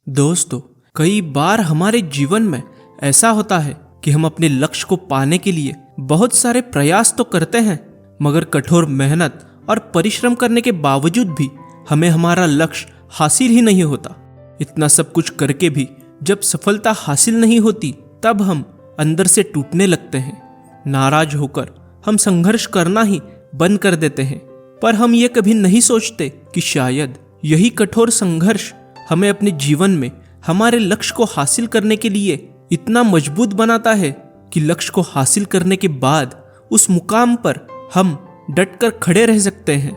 दोस्तों, कई बार हमारे जीवन में ऐसा होता है कि हम अपने लक्ष्य को पाने के लिए बहुत सारे प्रयास तो करते हैं, मगर कठोर मेहनत और परिश्रम करने के बावजूद भी हमें हमारा लक्ष्य हासिल ही नहीं होता। इतना सब कुछ करके भी जब सफलता हासिल नहीं होती, तब हम अंदर से टूटने लगते हैं। नाराज होकर हम संघर्ष करना ही बंद कर देते हैं। पर हम ये कभी नहीं सोचते कि शायद यही कठोर संघर्ष हमें अपने जीवन में हमारे लक्ष्य को हासिल करने के लिए इतना मजबूत बनाता है कि लक्ष्य को हासिल करने के बाद उस मुकाम पर हम डटकर खड़े रह सकते हैं।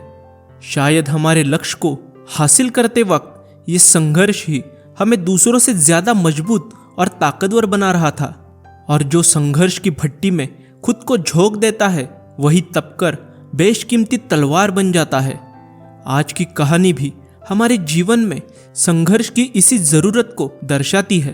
शायद हमारे लक्ष्य को हासिल करते वक्त ये संघर्ष ही हमें दूसरों से ज्यादा मजबूत और ताकतवर बना रहा था। और जो संघर्ष की भट्टी में खुद को झोंक देता है, वही तपकर बेशकीमती तलवार बन जाता है। आज की कहानी भी हमारे जीवन में संघर्ष की इसी जरूरत को दर्शाती है।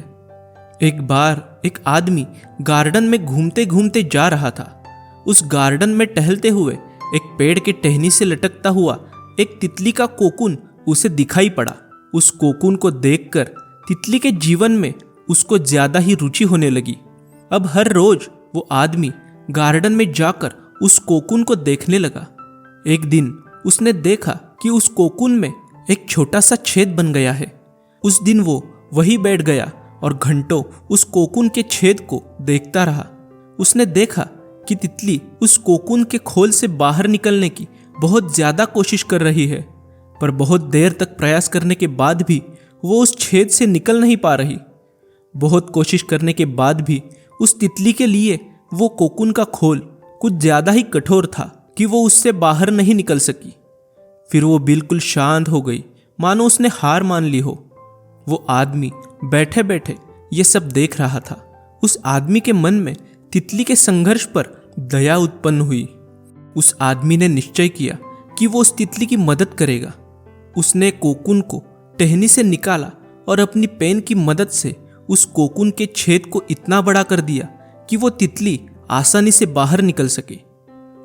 एक बार एक आदमी गार्डन में घूमते घूमते जा रहा था। उस गार्डन में टहलते हुए एक पेड़ के टहनी से लटकता हुआ एक तितली का कोकून उसे दिखाई पड़ा। उस कोकून को देखकर तितली के जीवन में उसको ज्यादा ही रुचि होने लगी। अब हर रोज वो आदमी गार्डन में जाकर उस कोकून को देखने लगा। एक दिन उसने देखा कि उस कोकून में एक छोटा सा छेद बन गया है। उस दिन वो वहीं बैठ गया और घंटों उस कोकून के छेद को देखता रहा। उसने देखा कि तितली उस कोकून के खोल से बाहर निकलने की बहुत ज्यादा कोशिश कर रही है, पर बहुत देर तक प्रयास करने के बाद भी वो उस छेद से निकल नहीं पा रही। बहुत कोशिश करने के बाद भी उस तितली के लिए वो कोकून का खोल कुछ ज्यादा ही कठोर था कि वो उससे बाहर नहीं निकल सकी। फिर वो बिल्कुल शांत हो गई, मानो उसने हार मान ली हो। वो आदमी बैठे बैठे ये सब देख रहा था। उस आदमी के मन में तितली के संघर्ष पर दया उत्पन्न हुई। उस आदमी ने निश्चय किया कि वो उस तितली की मदद करेगा। उसने कोकून को टहनी से निकाला और अपनी पेन की मदद से उस कोकून के छेद को इतना बड़ा कर दिया कि वो तितली आसानी से बाहर निकल सके।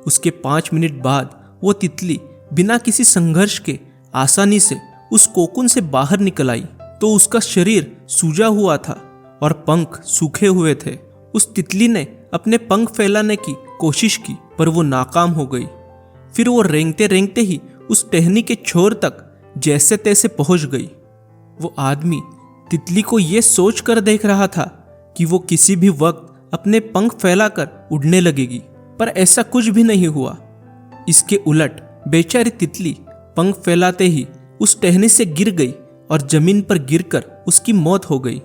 उसके 5 मिनट बाद वो तितली बिना किसी संघर्ष के आसानी से उस कोकून से बाहर निकल आई। तो उसका शरीर सूजा हुआ था और पंख सूखे हुए थे। उस तितली ने अपने पंख फैलाने की कोशिश की, पर वो नाकाम हो गई। फिर वो रेंगते रेंगते ही उस टहनी के छोर तक जैसे तैसे पहुंच गई। वो आदमी तितली को ये सोच कर देख रहा था कि वो किसी भी वक्त अपने पंख फैलाकर उड़ने लगेगी, पर ऐसा कुछ भी नहीं हुआ। इसके उलट बेचारी तितली पंख फैलाते ही उस टहनी से गिर गई और जमीन पर गिरकर उसकी मौत हो गई।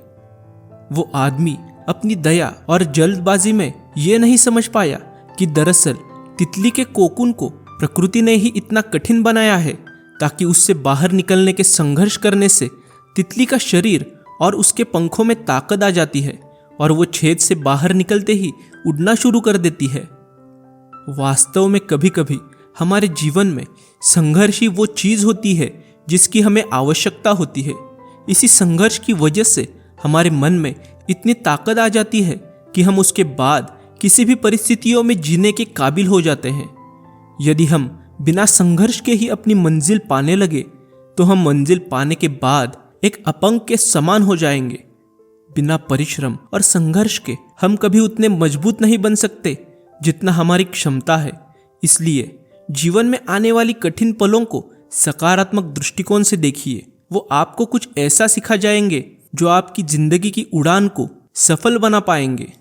वो आदमी अपनी दया और जल्दबाजी में ये नहीं समझ पाया कि दरअसल तितली के कोकून को प्रकृति ने ही इतना कठिन बनाया है ताकि उससे बाहर निकलने के संघर्ष करने से तितली का शरीर और उसके पंखों में ताकत आ जाती है और वो छेद से बाहर निकलते ही उड़ना शुरू कर देती है। वास्तव में कभी कभी हमारे जीवन में संघर्ष ही वो चीज होती है जिसकी हमें आवश्यकता होती है। इसी संघर्ष की वजह से हमारे मन में इतनी ताकत आ जाती है कि हम उसके बाद किसी भी परिस्थितियों में जीने के काबिल हो जाते हैं। यदि हम बिना संघर्ष के ही अपनी मंजिल पाने लगे, तो हम मंजिल पाने के बाद एक अपंग के समान हो जाएंगे। बिना परिश्रम और संघर्ष के हम कभी उतने मजबूत नहीं बन सकते जितना हमारी क्षमता है। इसलिए जीवन में आने वाली कठिन पलों को सकारात्मक दृष्टिकोण से देखिए। वो आपको कुछ ऐसा सिखा जाएंगे जो आपकी जिंदगी की उड़ान को सफल बना पाएंगे।